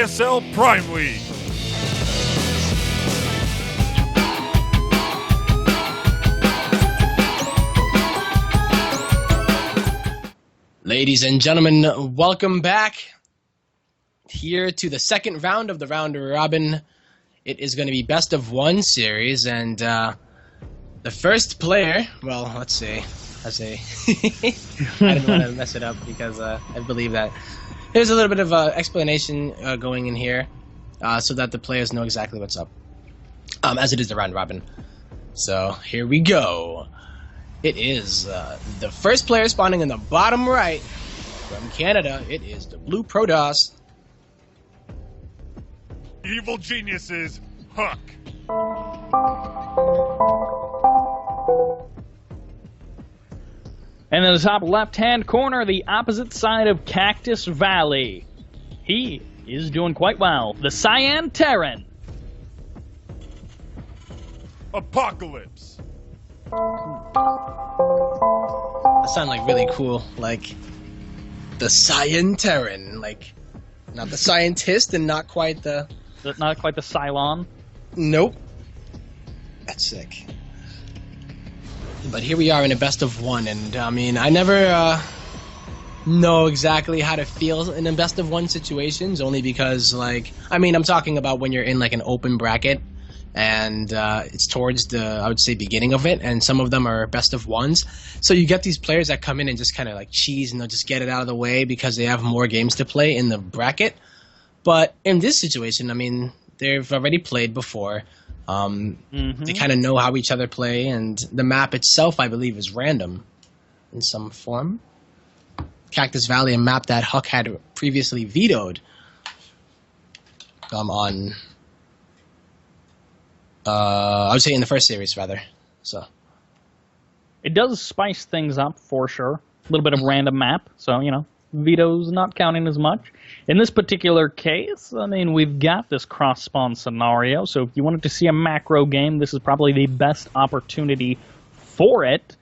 ISL Prime League. Ladies and gentlemen, welcome back here to the second round of the round robin. It is going to be best of one series, and the first player, well, let's see, I didn't want to mess it up because I believe that there's a little bit of explanation going in here so that the players know exactly what's up, as it is the round robin. So here we go. It is the first player spawning in the bottom right from Canada. It is the Blue Protoss. Evil Geniuses, HuK. And in the top left-hand corner, the opposite side of Cactus Valley. He is doing quite well. The Cyan Terran. Apocalypse. That sounds like really cool, like the Cyan Terran, like not the scientist and not quite the... Not quite the Cylon. Nope. That's sick. But here we are in a best of one, and I mean, I never know exactly how to feel in a best of one situations, only because, like, I mean, I'm talking about when you're in like an open bracket, and it's towards the, I would say, beginning of it, and some of them are best of ones. So you get these players that come in and just kind of like cheese, and they'll just get it out of the way because they have more games to play in the bracket. But in this situation, I mean, they've already played before. They kind of know how each other play, and the map itself, I believe, is random in some form. Cactus Valley, a map that HuK had previously vetoed on... I would say in the first series, rather. So it does spice things up, for sure. A little bit of random map, so, you know, veto's not counting as much. In this particular case, I mean, we've got this cross-spawn scenario, so if you wanted to see a macro game, this is probably the best opportunity for it.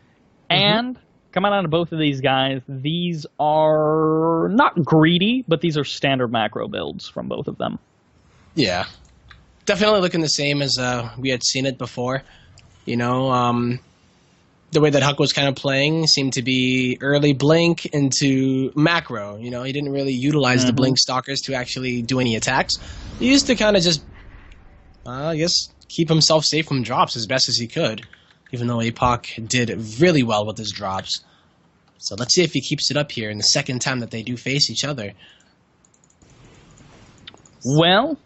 And coming out of both of these guys, these are not greedy, but these are standard macro builds from both of them. yeah. Definitely looking the same as we had seen it before. You know, the way that HuK was kind of playing seemed to be early blink into macro. You know, he didn't really utilize the blink stalkers to actually do any attacks. He used to kind of just, I guess, keep himself safe from drops as best as he could, even though HuK did really well with his drops. So let's see if he keeps it up here in the second time that they do face each other. Well,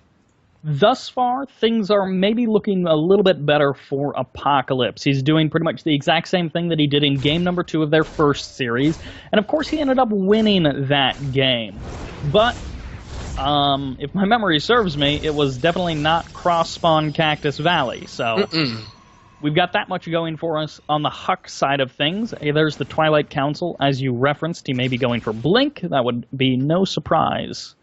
thus far, things are maybe looking a little bit better for Apocalypse. He's doing pretty much the exact same thing that he did in game number 2 of their first series. And of course, he ended up winning that game. But, if my memory serves me, it was definitely not cross-spawn Cactus Valley. So, we've got that much going for us on the HuK side of things. Hey, there's the Twilight Council, as you referenced. He may be going for Blink. That would be no surprise.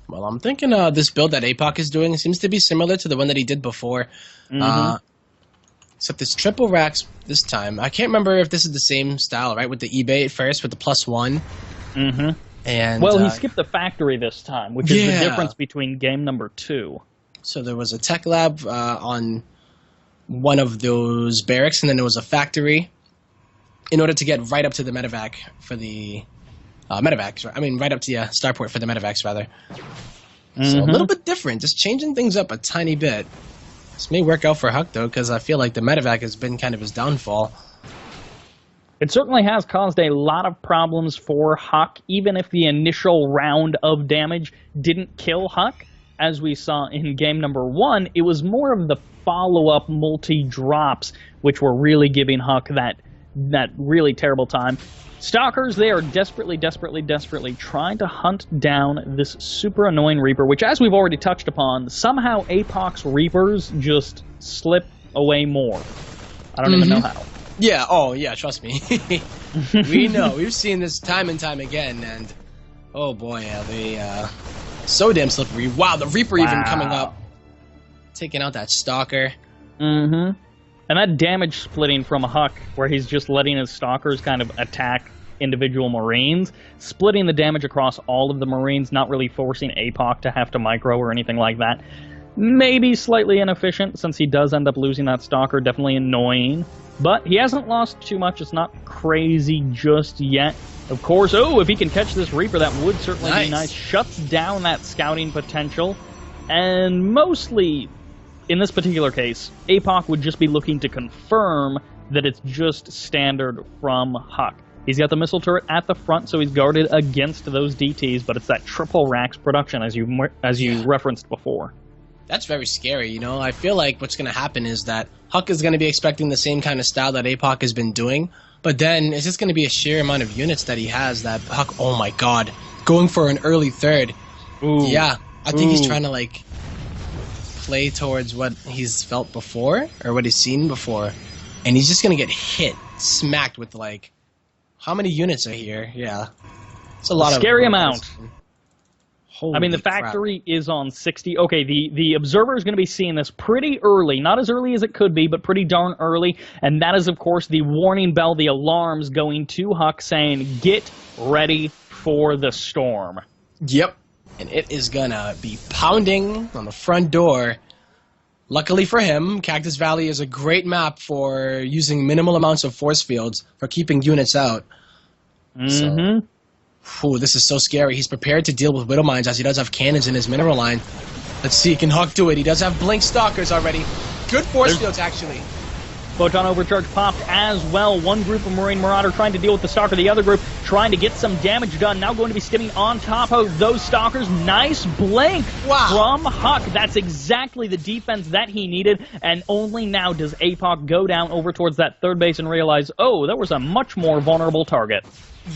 Well, I'm thinking this build that APOC is doing seems to be similar to the one that he did before. Except it's triple racks this time. I can't remember if this is the same style, right? With the eBay at first, with the +1. And well, he skipped the factory this time, which is the difference between game number 2. So there was a tech lab on one of those barracks, and then there was a factory in order to get right up to the medevac for the... medevacs, I mean, right up to the starport for the medevacs, rather. So a little bit different, just changing things up a tiny bit. This may work out for HuK, though, because I feel like the medevac has been kind of his downfall. It certainly has caused a lot of problems for HuK, even if the initial round of damage didn't kill HuK. As we saw in game number 1, it was more of the follow-up multi-drops, which were really giving HuK that really terrible time. Stalkers, they are desperately trying to hunt down this super annoying Reaper, which, as we've already touched upon, somehow APOC's Reapers just slip away more. I don't even know how. Yeah, oh yeah, trust me. We know. We've seen this time and time again, and oh boy, they so damn slippery. Wow, the Reaper even coming up, taking out that Stalker. And that damage splitting from HuK, where he's just letting his Stalkers kind of attack individual Marines, splitting the damage across all of the Marines, not really forcing HuK to have to micro or anything like that. Maybe slightly inefficient, since he does end up losing that Stalker, definitely annoying. But he hasn't lost too much, it's not crazy just yet. Of course, if he can catch this Reaper, that would certainly be nice. Shuts down that scouting potential, and mostly, in this particular case, HuK would just be looking to confirm that it's just standard from HuK. He's got the missile turret at the front, so he's guarded against those DTs, but it's that triple Rax production, as you referenced before. That's very scary, you know? I feel like what's going to happen is that HuK is going to be expecting the same kind of style that HuK has been doing, but then it's just going to be a sheer amount of units that he has that HuK, oh my god, going for an early third. Ooh. Yeah, I think he's trying to, like, play towards what he's felt before, or what he's seen before, and he's just going to get hit, smacked with, like, how many units are here? Yeah. It's a lot of... Scary amount. Holy I mean, the factory is on 60. Okay, the observer is going to be seeing this pretty early. Not as early as it could be, but pretty darn early. And that is, of course, the warning bell, the alarms going to HuK saying, get ready for the storm. Yep. And it is going to be pounding on the front door. Luckily for him, Cactus Valley is a great map for using minimal amounts of force fields for keeping units out. Mm-hmm. So, this is so scary. He's prepared to deal with Widow Mines as he does have cannons in his mineral line. Let's see, can HuK do it? He does have Blink Stalkers already. Good force fields, actually. Photon Overcharge popped as well. One group of Marine Marauder trying to deal with the Stalker. The other group trying to get some damage done. Now going to be stimming on top of those Stalkers. Nice blink from HuK. That's exactly the defense that he needed. And only now does HuK go down over towards that third base and realize, oh, that was a much more vulnerable target.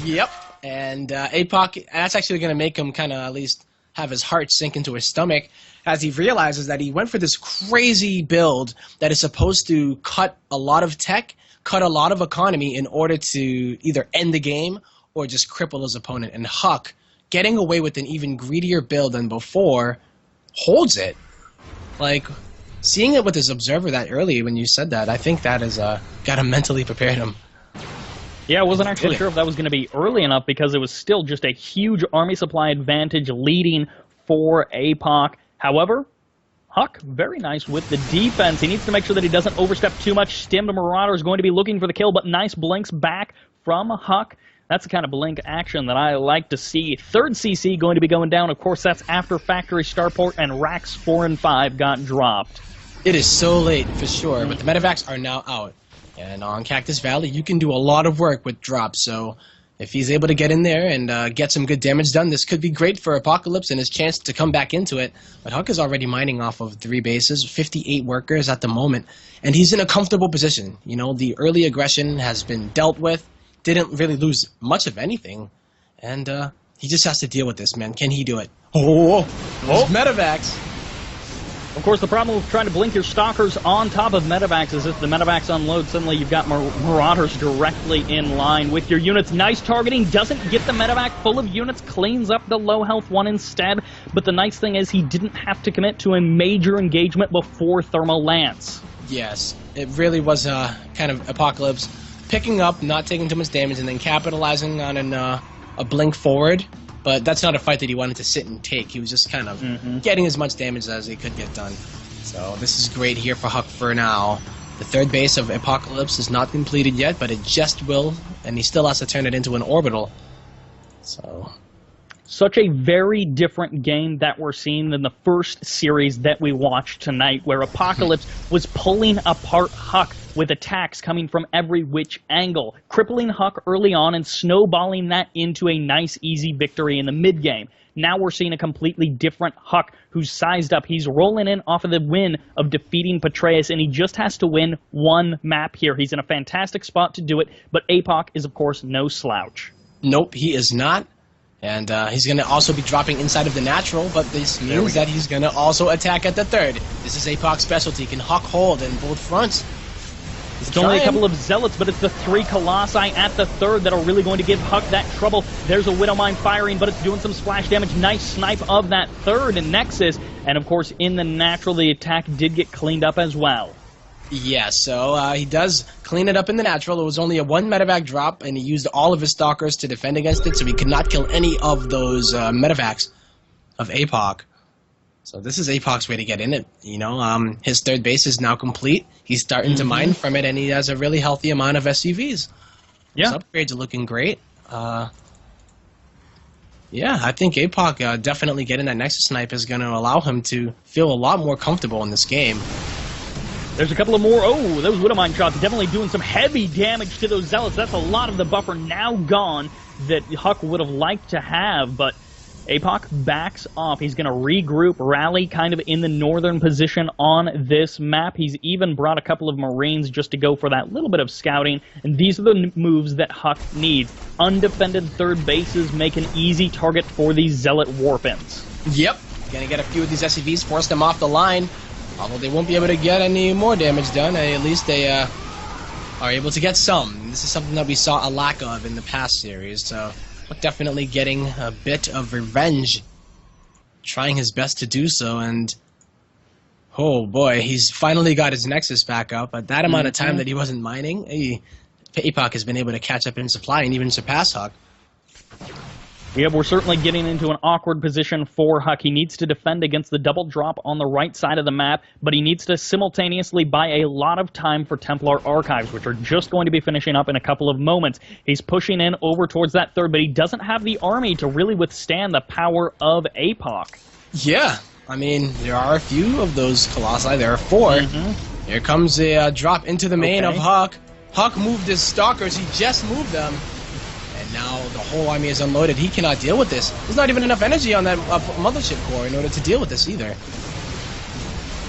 Yep. And HuK, that's actually going to make him kind of at least have his heart sink into his stomach as he realizes that he went for this crazy build that is supposed to cut a lot of tech, cut a lot of economy in order to either end the game or just cripple his opponent. And HuK, getting away with an even greedier build than before, holds it. Like, seeing it with his observer that early when you said that, I think that has got to mentally prepare him. Yeah, I wasn't actually sure if that was going to be early enough because it was still just a huge army supply advantage leading for HuK. However, HuK, very nice with the defense. He needs to make sure that he doesn't overstep too much. Stim the Marauder is going to be looking for the kill, but nice blinks back from HuK. That's the kind of blink action that I like to see. Third CC going to be going down. Of course, that's after Factory Starport and Racks 4 and 5 got dropped. It is so late for sure, but the medevacs are now out. And on Cactus Valley, you can do a lot of work with drops, so if he's able to get in there and get some good damage done, this could be great for Apocalypse and his chance to come back into it. But HuK is already mining off of 3 bases, 58 workers at the moment, and he's in a comfortable position. You know, the early aggression has been dealt with, didn't really lose much of anything, and he just has to deal with this, man. Can he do it? Medevacs! Of course, the problem with trying to blink your Stalkers on top of medevacs is if the medevacs unload, suddenly you've got Marauders directly in line with your units. Nice targeting, doesn't get the medevac full of units, cleans up the low health one instead. But the nice thing is he didn't have to commit to a major engagement before Thermal Lance. Yes, it really was kind of Apocalypse picking up, not taking too much damage, and then capitalizing on a blink forward. But that's not a fight that he wanted to sit and take. He was just kind of getting as much damage as he could get done. So this is great here for HuK for now. The third base of Apocalypse is not completed yet, but it just will, and he still has to turn it into an orbital. So... Such a very different game that we're seeing than the first series that we watched tonight, where Apocalypse was pulling apart HuK with attacks coming from every which angle, crippling HuK early on and snowballing that into a nice, easy victory in the mid-game. Now we're seeing a completely different HuK who's sized up. He's rolling in off of the win of defeating Patreus, and he just has to win one map here. He's in a fantastic spot to do it, but APOC is, of course, no slouch. Nope, he is not. And he's going to also be dropping inside of the natural, but this means that he's going to also attack at the third. This is APOC's specialty. Can HuK hold in both fronts? It's only a couple of Zealots, but it's the 3 Colossi at the third that are really going to give HuK that trouble. There's a Widow Mine firing, but it's doing some splash damage. Nice snipe of that third in Nexus. And, of course, in the natural, the attack did get cleaned up as well. Yeah, so he does clean it up in the natural. It was only a 1 medevac drop, and he used all of his stalkers to defend against it, so he could not kill any of those medevacs of HuK. So this is HuK's way to get in it. You know, his third base is now complete. He's starting to mine from it, and he has a really healthy amount of SCVs. Yeah. His upgrades are looking great. Yeah, I think HuK definitely getting that Nexus Snipe is going to allow him to feel a lot more comfortable in this game. There's a couple of more. Oh, those Widowmine shots definitely doing some heavy damage to those Zealots. That's a lot of the buffer now gone that HuK would have liked to have, but HuK backs off. He's going to regroup, rally kind of in the northern position on this map. He's even brought a couple of Marines just to go for that little bit of scouting, and these are the moves that HuK needs. Undefended third bases make an easy target for these Zealot Warpins. Yep, going to get a few of these SCVs, force them off the line. Although they won't be able to get any more damage done, at least they are able to get some. This is something that we saw a lack of in the past series, so definitely getting a bit of revenge, trying his best to do so, and oh boy, he's finally got his Nexus back up. At that amount of time that he wasn't mining, HuK has been able to catch up in supply and even surpass HuK. Yeah, we're certainly getting into an awkward position for HuK. He needs to defend against the double drop on the right side of the map, but he needs to simultaneously buy a lot of time for Templar Archives, which are just going to be finishing up in a couple of moments. He's pushing in over towards that third, but he doesn't have the army to really withstand the power of HuK. Yeah, I mean, there are a few of those Colossi. There are 4. Here comes a drop into the main of HuK. HuK moved his Stalkers. He just moved them. And now the whole army is unloaded. He cannot deal with this. There's not even enough energy on that mothership core in order to deal with this either.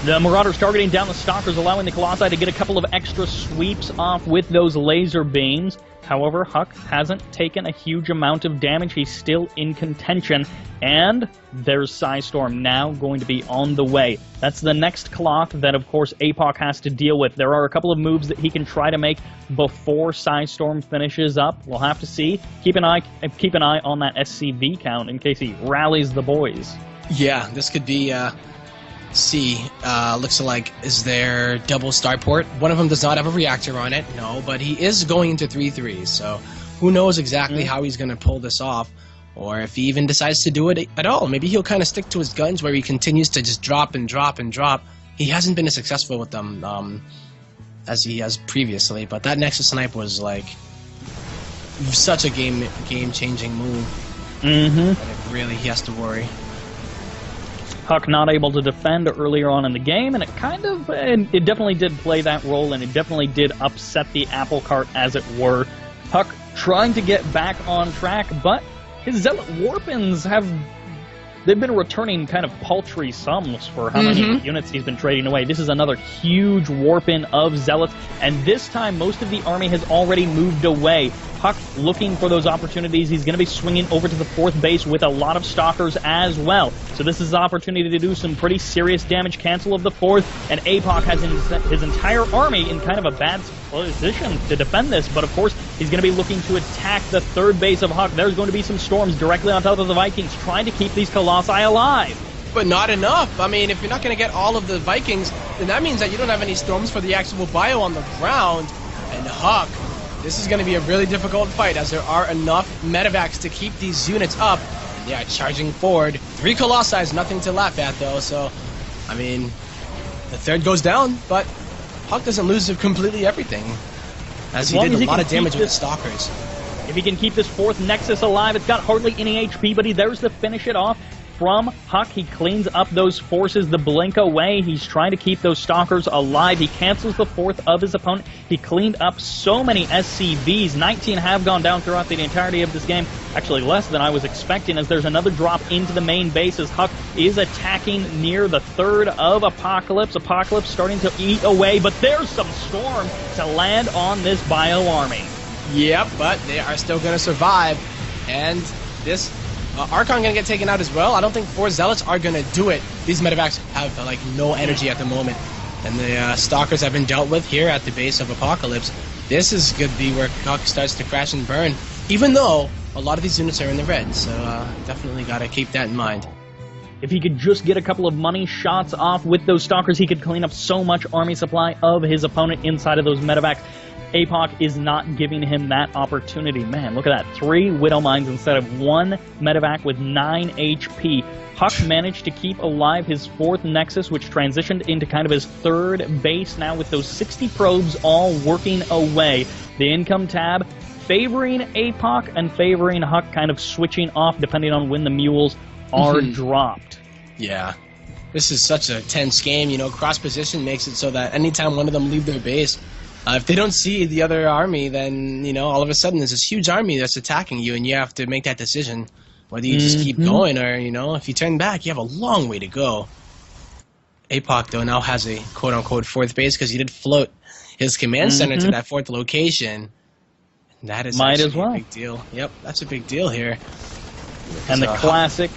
The Marauders targeting down the Stalkers, allowing the Colossi to get a couple of extra sweeps off with those laser beams. However, HuK hasn't taken a huge amount of damage. He's still in contention, and there's Psystorm now going to be on the way. That's the next cloth that, of course, HuK has to deal with. There are a couple of moves that he can try to make before Psystorm finishes up. We'll have to see. Keep an eye on that SCV count in case he rallies the boys. Yeah, this could be looks like, is there double starport? One of them does not have a reactor on it, no, but he is going into 3-3, so who knows exactly how he's going to pull this off, or if he even decides to do it at all. Maybe he'll kind of stick to his guns where he continues to just drop and drop and drop. He hasn't been as successful with them as he has previously, but that Nexus Snipe was like such a game-changing move that it really he has to worry. HuK not able to defend earlier on in the game, and it definitely did play that role, and it definitely did upset the apple cart, as it were. HuK trying to get back on track, but his Zealot Warpins they've been returning kind of paltry sums for how many units he's been trading away. This is another huge Warpin of Zealots, and this time most of the army has already moved away. HuK looking for those opportunities. He's going to be swinging over to the 4th base with a lot of Stalkers as well. So this is an opportunity to do some pretty serious damage, cancel of the 4th, and HuK has his entire army in kind of a bad position to defend this, but of course he's going to be looking to attack the 3rd base of HuK. There's going to be some storms directly on top of the Vikings, trying to keep these Colossi alive. But not enough. I mean, if you're not going to get all of the Vikings, then that means that you don't have any storms for the actual bio on the ground. And HuK, this is going to be a really difficult fight, as there are enough medevacs to keep these units up. And yeah, charging forward. 3 Colossi is nothing to laugh at, though, so, I mean, the 3rd goes down, but HuK doesn't lose completely everything, as he did a lot of damage with the Stalkers. If he can keep this 4th Nexus alive, it's got hardly any HP, but there's to finish it off. From HuK, he cleans up those forces the blink away. He's trying to keep those Stalkers alive. He cancels the 4th of his opponent. He cleaned up so many SCVs. 19 have gone down throughout the entirety of this game. Actually, less than I was expecting, as there's another drop into the main base as HuK is attacking near the 3rd of Apocalypse. Apocalypse starting to eat away, but there's some storm to land on this bio army. Yep, but they are still going to survive, and this Archon going to get taken out as well. I don't think 4 Zealots are going to do it. These medevacs have like no energy at the moment, and the Stalkers have been dealt with here at the base of Apocalypse. This is going to be where HuK starts to crash and burn, even though a lot of these units are in the red, so definitely got to keep that in mind. If he could just get a couple of money shots off with those Stalkers, he could clean up so much army supply of his opponent inside of those medevacs. HuK is not giving him that opportunity. Man, look at that. 3 Widow Mines instead of 1 medevac with 9 HP. HuK managed to keep alive his 4th Nexus, which transitioned into kind of his 3rd base now with those 60 probes all working away. The income tab favoring HuK and favoring HuK, kind of switching off depending on when the mules are dropped. Yeah. This is such a tense game. You know, cross position makes it so that anytime one of them leave their base, if they don't see the other army, then, you know, all of a sudden there's this huge army that's attacking you, and you have to make that decision whether you just keep going or, you know, if you turn back, you have a long way to go. HuK, though, now has a quote-unquote 4th base because he did float his command center to that 4th location. And that is Might as well. a big deal. Yep, that's a big deal here. And the classic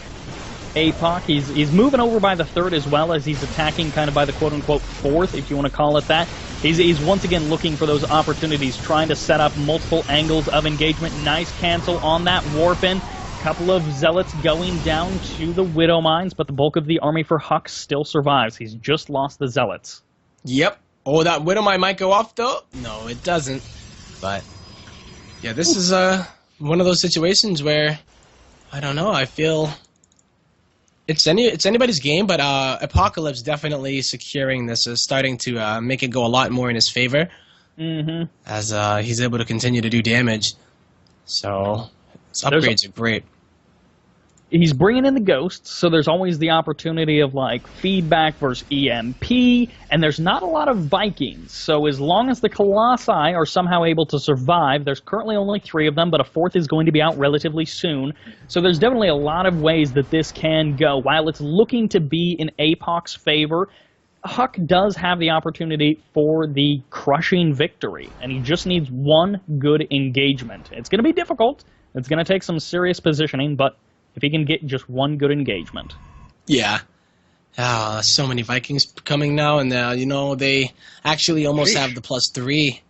HuK, he's moving over by the 3rd as well as he's attacking kind of by the quote-unquote 4th, if you want to call it that. He's once again looking for those opportunities, trying to set up multiple angles of engagement. Nice cancel on that warp-in. Couple of Zealots going down to the Widow Mines, but the bulk of the army for HuK still survives. He's just lost the Zealots. Yep. Oh, that Widow Mine might go off, though? No, it doesn't. But, yeah, this is one of those situations where, I don't know, I feel it's anybody's game, but Apocalypse definitely securing this is starting to make it go a lot more in his favor as he's able to continue to do damage. So his upgrades are great. He's bringing in the Ghosts, so there's always the opportunity of, like, feedback versus EMP, and there's not a lot of Vikings. So as long as the Colossi are somehow able to survive, there's currently only 3 of them, but a 4th is going to be out relatively soon. So there's definitely a lot of ways that this can go. While it's looking to be in HuK's favor, HuK does have the opportunity for the crushing victory, and he just needs one good engagement. It's going to be difficult. It's going to take some serious positioning, but if he can get just one good engagement. Yeah. So many Vikings coming now, and you know, they actually almost have the +3.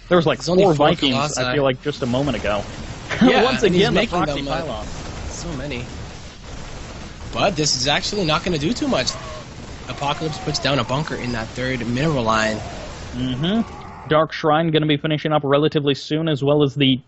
There was like 4 Vikings, Colossi. I feel like, just a moment ago. Yeah, Once again, the making proxy them, pylon. So many. But this is actually not going to do too much. Apocalypse puts down a bunker in that 3rd mineral line. Dark Shrine going to be finishing up relatively soon, as well as the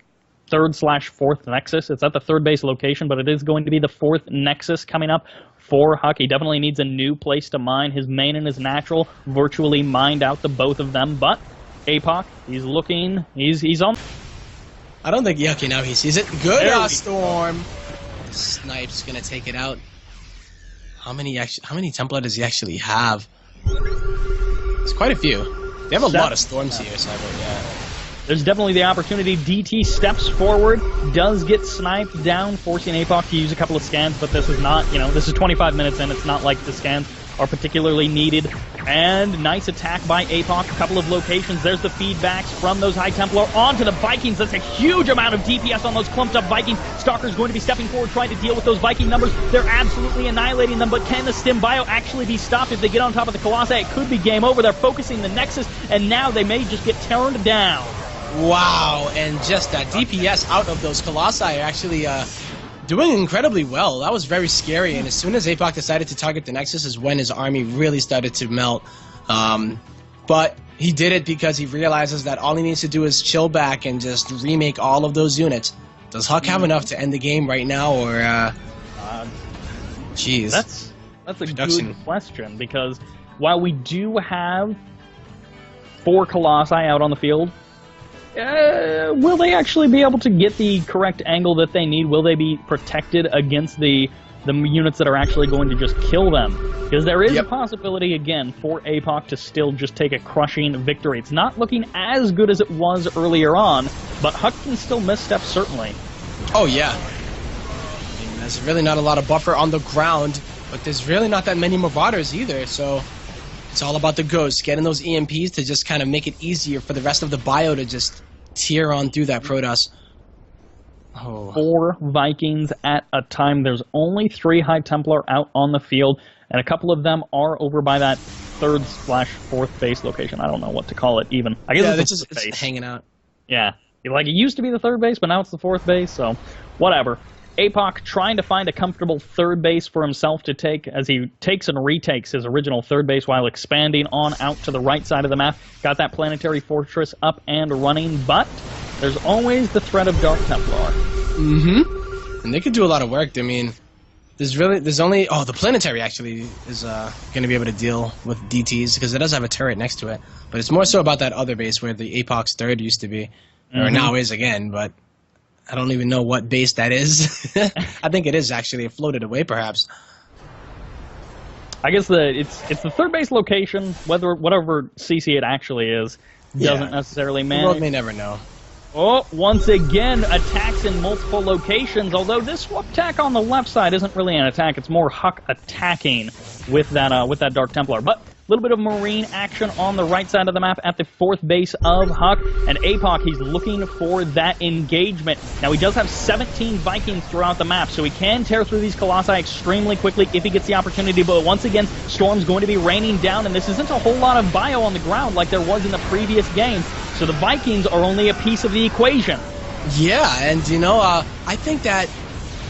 3rd/4th Nexus. It's at the 3rd base location, but it is going to be the 4th Nexus coming up for HuK. He definitely needs a new place to mine. His main and his natural virtually mined out the both of them, but HuK, he's looking, he's on. I don't think, okay, now he sees it. Good, Storm. The Snipe's gonna take it out. How many Templar does he actually have? It's quite a few. They have a lot of Storms here, so yeah. There's definitely the opportunity. DT steps forward, does get sniped down, forcing HuK to use a couple of scans, but this is not, you know, this is 25 minutes in. It's not like the scans are particularly needed. And nice attack by HuK, a couple of locations. There's the feedbacks from those High Templar onto the Vikings. That's a huge amount of DPS on those clumped up Vikings. Stalker's going to be stepping forward, trying to deal with those Viking numbers. They're absolutely annihilating them, but can the Stim Bio actually be stopped? If they get on top of the Colossi, it could be game over. They're focusing the Nexus, and now they may just get turned down. Wow, and just that DPS out of those Colossi are actually doing incredibly well. That was very scary, and as soon as HuK decided to target the Nexus is when his army really started to melt. But he did it because he realizes that all he needs to do is chill back and just remake all of those units. Does HuK have enough to end the game right now, or jeez? That's a good question, because while we do have 4 Colossi out on the field, will they actually be able to get the correct angle that they need? Will they be protected against the units that are actually going to just kill them? Because there is a possibility, again, for HuK to still just take a crushing victory. It's not looking as good as it was earlier on, but HuK can still misstep, certainly. Oh, yeah. I mean, there's really not a lot of buffer on the ground, but there's really not that many Marauders either, so it's all about the Ghosts, getting those EMPs to just kind of make it easier for the rest of the bio to just tear on through that Protoss. Oh. 4 Vikings at a time. There's only 3 High Templar out on the field, and a couple of them are over by that 3rd/4th base location. I don't know what to call it even. I guess it's just hanging out. Yeah. Like, it used to be the 3rd base, but now it's the 4th base, so whatever. HuK trying to find a comfortable third base for himself to take as he takes and retakes his original third base while expanding on out to the right side of the map. Got that planetary fortress up and running, but there's always the threat of Dark Templar. Mm-hmm. And they could do a lot of work. I mean, there's only... Oh, the planetary actually is going to be able to deal with DTs because it does have a turret next to it. But it's more so about that other base where the HuK's third used to be, or now is again, but... I don't even know what base that is. I think it is actually. It floated away, perhaps. I guess it's the third base location. Whatever CC it actually is doesn't necessarily matter. The world may never know. Oh, once again, attacks in multiple locations. Although this swap attack on the left side isn't really an attack; it's more HuK attacking with that Dark Templar. But a little bit of marine action on the right side of the map at the fourth base of HuK. And HuK, he's looking for that engagement. Now, he does have 17 Vikings throughout the map, so he can tear through these Colossi extremely quickly if he gets the opportunity. But once again, Storm's going to be raining down, and this isn't a whole lot of bio on the ground like there was in the previous game. So the Vikings are only a piece of the equation. Yeah, and you know, I think that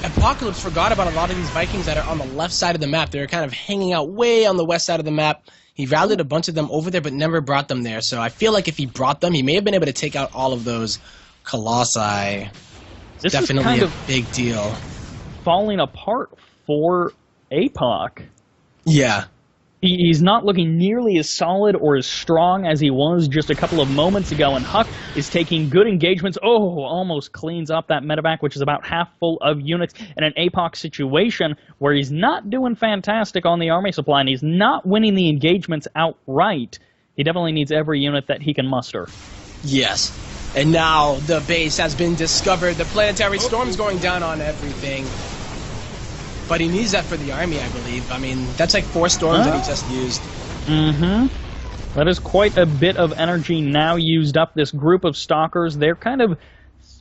Apocalypse forgot about a lot of these Vikings that are on the left side of the map. They're kind of hanging out way on the west side of the map. He rallied a bunch of them over there, but never brought them there. So I feel like if he brought them, he may have been able to take out all of those Colossi. It's definitely kind of a big deal. Falling apart for HuK. Yeah. He's not looking nearly as solid or as strong as he was just a couple of moments ago, and HuK is taking good engagements. Oh, almost cleans up that medevac, which is about half full of units in an HuK situation where he's not doing fantastic on the army supply, and he's not winning the engagements outright. He definitely needs every unit that he can muster. Yes. And now the base has been discovered. The planetary storm's going down on everything. But he needs that for the army, I believe. I mean, that's like 4 storms that he just used. Mm-hmm. That is quite a bit of energy now used up. This group of stalkers, they're kind of...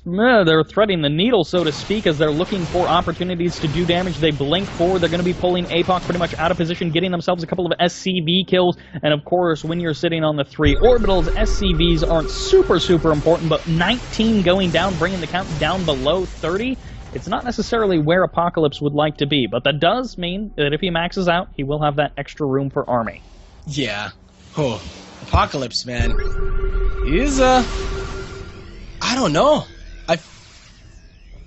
they're threading the needle, so to speak, as they're looking for opportunities to do damage. They blink forward. They're going to be pulling HuK pretty much out of position, getting themselves a couple of SCV kills. And, of course, when you're sitting on the 3 orbitals, SCVs aren't super, super important, but 19 going down, bringing the count down below 30. It's not necessarily where Apocalypse would like to be, but that does mean that if he maxes out, he will have that extra room for army. Yeah. Oh, Apocalypse, man. He is, I don't know.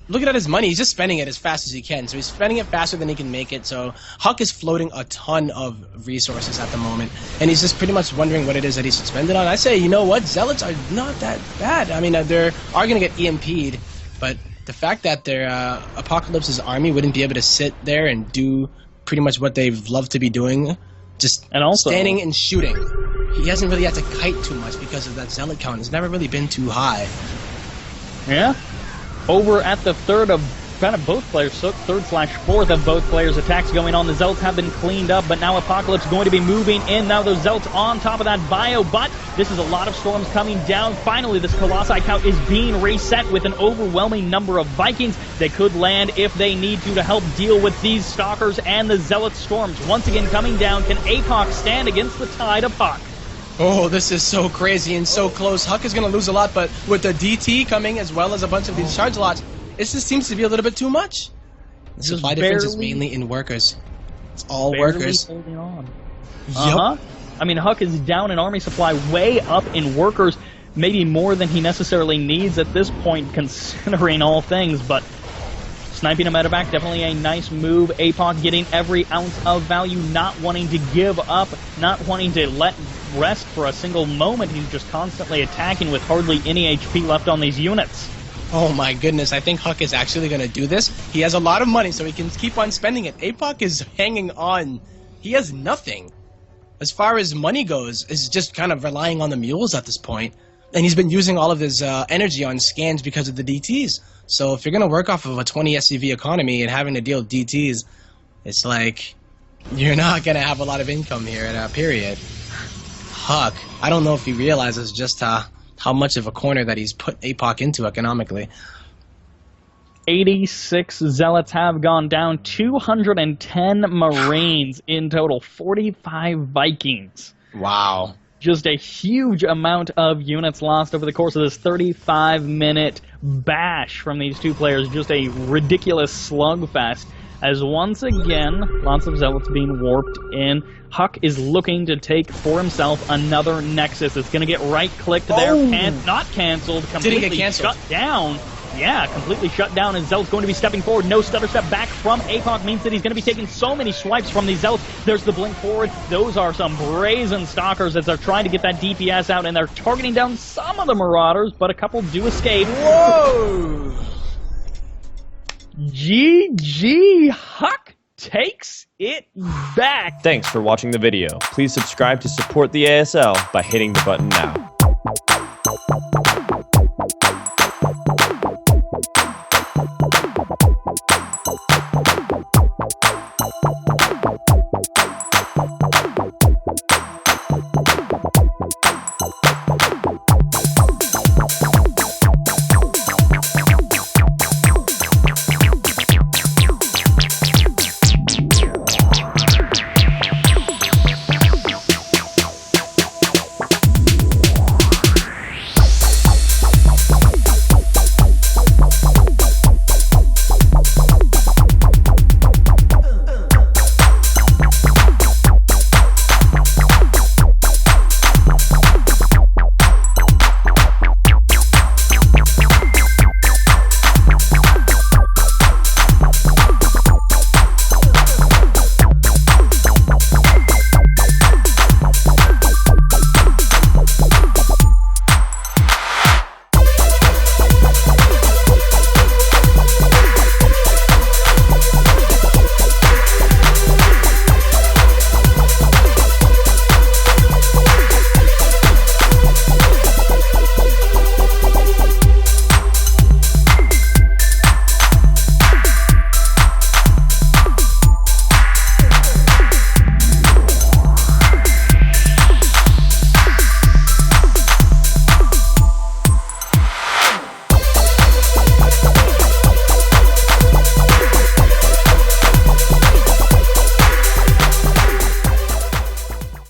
Looking at his money, he's just spending it as fast as he can. So he's spending it faster than he can make it. So HuK is floating a ton of resources at the moment. And he's just pretty much wondering what it is that he should spend it on. I say, you know what? Zealots are not that bad. I mean, they are going to get EMP'd, but... the fact that their Apocalypse's army wouldn't be able to sit there and do pretty much what they've loved to be doing, just standing and shooting. He hasn't really had to kite too much because of that zealot count. It's never really been too high. Yeah. Over at the third of kind of both players, so third/fourth of both players' attacks going on. The Zealots have been cleaned up, but now Apocalypse going to be moving in. Now those Zealots on top of that bio, but this is a lot of storms coming down. Finally, this Colossi count is being reset with an overwhelming number of Vikings. They could land if they need to help deal with these Stalkers and the Zealot storms. Once again coming down, can HuK stand against the tide of HuK? Oh, this is so crazy and so close. HuK is going to lose a lot, but with the DT coming as well as a bunch of these charge lots, it just seems to be a little bit too much. The supply difference is mainly in workers. It's all workers. Holding on. Yep. I mean, HuK is down in army supply, way up in workers, maybe more than he necessarily needs at this point, considering all things, but sniping a medevac, definitely a nice move. HuK getting every ounce of value, not wanting to give up, not wanting to let rest for a single moment. He's just constantly attacking with hardly any HP left on these units. Oh my goodness, I think HuK is actually going to do this. He has a lot of money, so he can keep on spending it. HuK is hanging on. He has nothing. As far as money goes, is just kind of relying on the mules at this point. And he's been using all of his energy on scans because of the DTs. So if you're going to work off of a 20 SCV economy and having to deal with DTs, it's like you're not going to have a lot of income here at a period. HuK, I don't know if he realizes just how much of a corner that he's put HuK into economically. 86 Zealots have gone down, 210 Marines in total, 45 Vikings. Wow. Just a huge amount of units lost over the course of this 35-minute bash from these two players, just a ridiculous slugfest. As once again, lots of Zealots being warped in. HuK is looking to take for himself another Nexus. It's going to get right-clicked there. Not canceled. Completely Didn't get canceled. shut down. Yeah, completely shut down, and Zealot's going to be stepping forward. No stutter step back from HuK means that he's going to be taking so many swipes from these Zealots. There's the blink forward. Those are some brazen stalkers as they're trying to get that DPS out, and they're targeting down some of the Marauders, but a couple do escape. Whoa! GG, HuK takes it back. Thanks for watching the video. Please subscribe to support the ASL by hitting the button now.